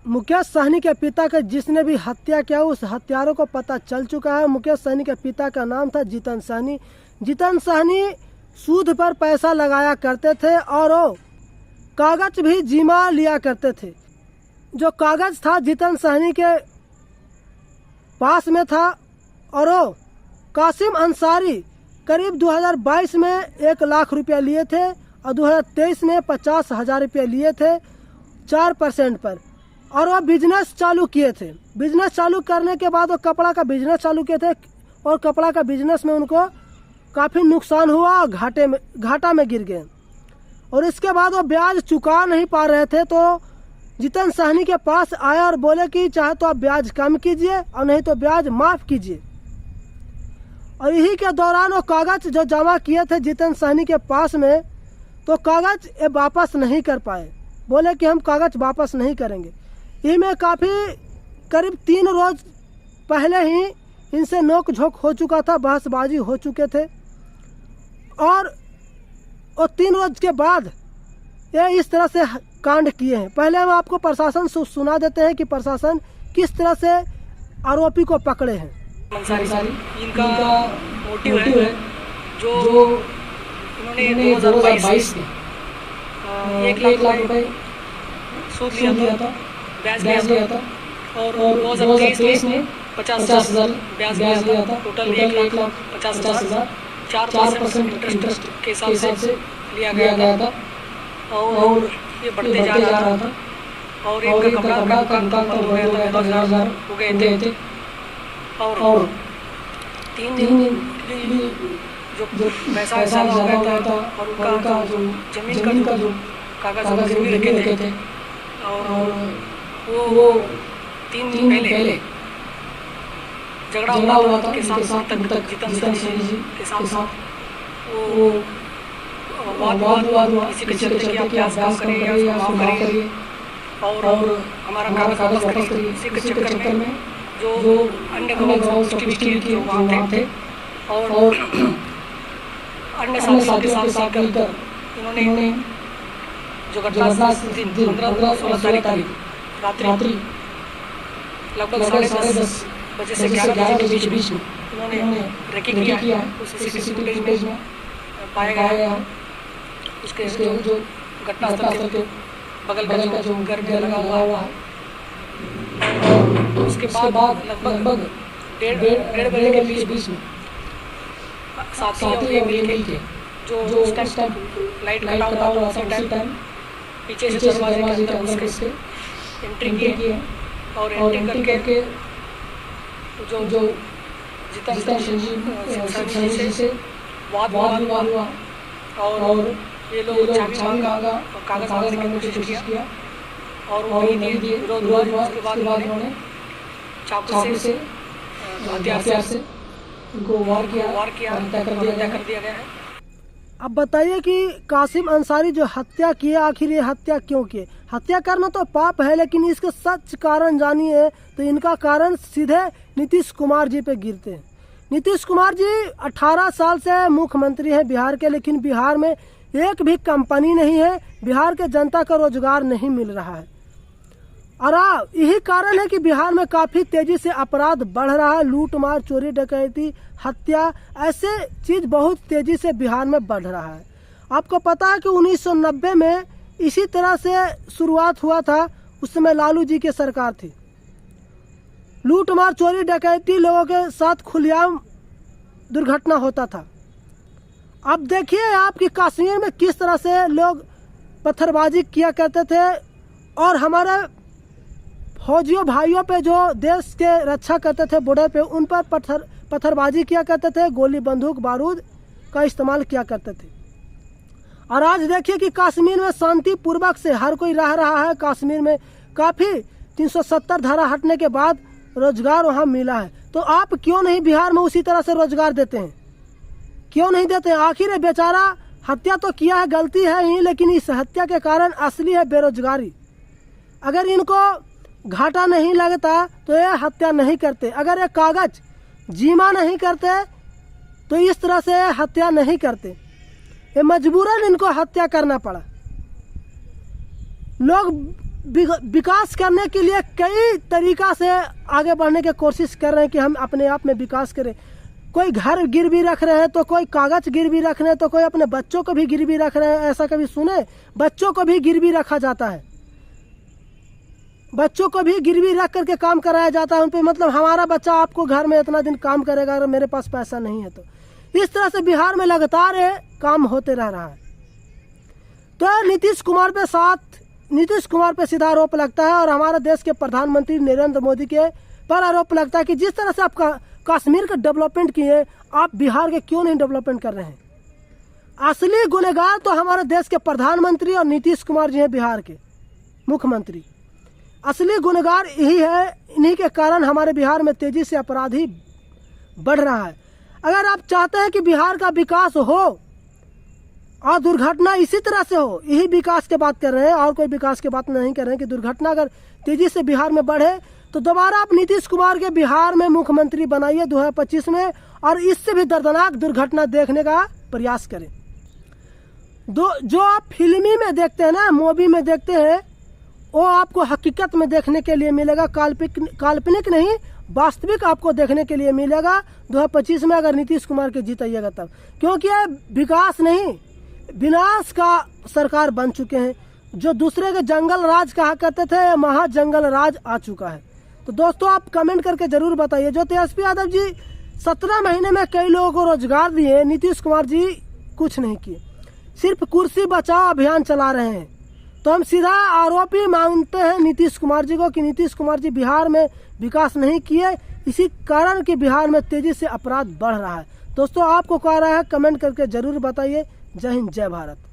मुकेश सहनी के पिता का जिसने भी हत्या किया उस हत्यारों को पता चल चुका है। मुकेश सहनी के पिता का नाम था जितन सहनी। जितन सहनी सूद पर पैसा लगाया करते थे और वो कागज भी जिमा लिया करते थे। जो कागज था जितन सहनी के पास में था और वो कासिम अंसारी करीब 2022 में 1 लाख रुपया लिए थे और 2023 में 50,000 रुपये लिए थे 4% पर, और वह बिजनेस चालू किए थे। बिजनेस चालू करने के बाद वो कपड़ा का बिजनेस चालू किए थे और कपड़ा का बिजनेस में उनको काफ़ी नुकसान हुआ और घाटा में गिर गए। और इसके बाद वो ब्याज चुका नहीं पा रहे थे तो जितन सहनी के पास आया और बोले कि चाहे तो आप ब्याज कम कीजिए और नहीं तो ब्याज माफ़ कीजिए। और यही के दौरान वो कागज जो जमा किए थे जितन सहनी के पास में, तो कागज ये वापस नहीं कर पाए। बोले कि हम कागज वापस नहीं करेंगे। यही में काफ़ी करीब 3 रोज पहले ही इनसे नोक झोंक हो चुका था, बहसबाजी हो चुके थे। और 3 रोज के बाद ये इस तरह से कांड किए हैं। पहले हम आपको प्रशासन से सुना देते हैं कि प्रशासन किस तरह से आरोपी को पकड़े हैं। अंसारी इनका मोटिव है जो इन्होंने 2022 में 1 लाख रुपए सूद लिया था, ब्याज लिया था और 2023 में 50,000 ब्याज लिया था। टोटल 1,50,000 4% इंटरेस्ट के हिसाब से लिया गया था और ये बढ़ते जा रहा था। और इनका कपड़ा का दुकान बंद हो गया था, 10,000 हो गए थे। और 3 दिन जो पैसा हो गया था और उनका जो जमीन का जो कागज गिरवी रखे थे और वो 3 दिन पहले झगड़ा हुआ था उनके साथ जितन सहनी जी के साथ। वो वाद हुआ किसी के चलते कि आप ब्याज कम करिए या माफ करिए और हमारा कागज वापस करिए। इसी के चक्कर में जो अन्य गवाह की वहाँ थे और अन्य साथियों के साथ मिलकर इन्होंने जो घटना 15-16 तारीख रात्रि लगभग 10:30 बजे से 11 बजे के बीच में इन्होंने ट्रैकिंग किया। उस सीसीटीवी फुटेज में पाया गया उसके जो घटना स्थल के बगल का जो घर में लगा हुआ है। उसके बाद लगभग 1:30 बजे के बीच में साथियों मिल के जो उस टाइम लाइट कटा हुआ था उसी टाइम पीछे से दरवाजे के अंदर घुस के एंट्री किए और एंट्री करके जो जितन सहनी जी से वाद हुआ और ये लोग चाबी मांगा और कागज मांगने की कोशिश किया और वो नहीं दिए। विरोध हुआ। उसके बाद उन्होंने चाकू से हथियार से उनको वार किया हत्या कर दिया गया है। अब बताइए कि कासिम अंसारी जो हत्या किए, आखिर ये हत्या क्यों किए? हत्या करना तो पाप है, लेकिन इसके सच कारण जानिए तो इनका कारण सीधे नीतीश कुमार जी पे गिरते हैं। नीतीश कुमार जी 18 साल से मुख्यमंत्री हैं बिहार के, लेकिन बिहार में एक भी कंपनी नहीं है, बिहार के जनता का रोजगार नहीं मिल रहा है। और यही कारण है कि बिहार में काफ़ी तेज़ी से अपराध बढ़ रहा है। लूट मार, चोरी डकैती, हत्या, ऐसे चीज़ बहुत तेज़ी से बिहार में बढ़ रहा है। आपको पता है कि 1990 में इसी तरह से शुरुआत हुआ था। उस समय लालू जी की सरकार थी। लूट मार, चोरी डकैती, लोगों के साथ खुलेआम दुर्घटना होता था। अब देखिए आपकी कश्मीर में किस तरह से लोग पत्थरबाजी किया करते थे और हमारे फौजियों भाइयों पे जो देश के रक्षा करते थे बॉर्डर पे, उन पर पत्थरबाजी किया करते थे, गोली बंदूक बारूद का इस्तेमाल किया करते थे। और आज देखिए कि कश्मीर में शांतिपूर्वक से हर कोई रह रहा है। कश्मीर में काफ़ी 370 धारा हटने के बाद रोजगार वहाँ मिला है। तो आप क्यों नहीं बिहार में उसी तरह से रोजगार देते हैं? क्यों नहीं देते? आखिर ये बेचारा हत्या तो किया है, गलती है ही, लेकिन इस हत्या के कारण असली है बेरोजगारी। अगर इनको घाटा नहीं लगता तो ये हत्या नहीं करते। अगर ये कागज जीमा नहीं करते तो इस तरह से हत्या नहीं करते। ये मजबूरन इनको हत्या करना पड़ा। लोग विकास करने के लिए कई तरीका से आगे बढ़ने की कोशिश कर रहे हैं कि हम अपने आप में विकास करें। कोई घर गिरवी रख रहे हैं, तो कोई कागज गिरवी रख रहे हैं, तो कोई अपने बच्चों को भी गिरवी रख रहे हैं। ऐसा कभी सुने? बच्चों को भी गिरवी रखा जाता है, बच्चों को भी गिरवी रख करके काम कराया जाता है उन पे। मतलब हमारा बच्चा आपको घर में इतना दिन काम करेगा अगर मेरे पास पैसा नहीं है तो। इस तरह से बिहार में लगातार काम होते रह रहा है। तो नीतीश कुमार पे सीधा आरोप लगता है और हमारे देश के प्रधानमंत्री नरेंद्र मोदी के पर आरोप लगता है कि जिस तरह से आप कश्मीर का डेवलपमेंट किए, आप बिहार के क्यों नहीं डेवलपमेंट कर रहे हैं। असली गुनहगार तो हमारे देश के प्रधानमंत्री और नीतीश कुमार जी हैं, बिहार के मुख्यमंत्री। असली गुनहगार यही है। इन्हीं के कारण हमारे बिहार में तेजी से अपराधी बढ़ रहा है। अगर आप चाहते हैं कि बिहार का विकास हो और दुर्घटना इसी तरह से हो, यही विकास की बात कर रहे हैं और कोई विकास की बात नहीं कर रहे हैं कि दुर्घटना अगर तेजी से बिहार में बढ़े तो दोबारा आप नीतीश कुमार के बिहार में मुख्यमंत्री बनाइए 2025 में, और इससे भी दर्दनाक दुर्घटना देखने का प्रयास करें। जो आप फिल्मी में देखते हैं ना, मूवी में देखते हैं, वो आपको हकीकत में देखने के लिए मिलेगा। काल्पनिक नहीं, वास्तविक आपको देखने के लिए मिलेगा 2025 में, अगर नीतीश कुमार के जीताइएगा तब। क्योंकि ये विकास नहीं, विनाश का सरकार बन चुके हैं। जो दूसरे के जंगल राज कहा करते थे, महा जंगल राज आ चुका है। तो दोस्तों आप कमेंट करके जरूर बताइए। जो तेजस्वी यादव जी 17 महीने में कई लोगों को रोजगार दिए, नीतीश कुमार जी कुछ नहीं किए, सिर्फ कुर्सी बचाओ अभियान चला रहे हैं। तो हम सीधा आरोपी मानते हैं नीतीश कुमार जी को कि नीतीश कुमार जी बिहार में विकास नहीं किए, इसी कारण कि बिहार में तेजी से अपराध बढ़ रहा है। दोस्तों आपको क्या राय है, कमेंट करके जरूर बताइए। जय हिंद, जय भारत।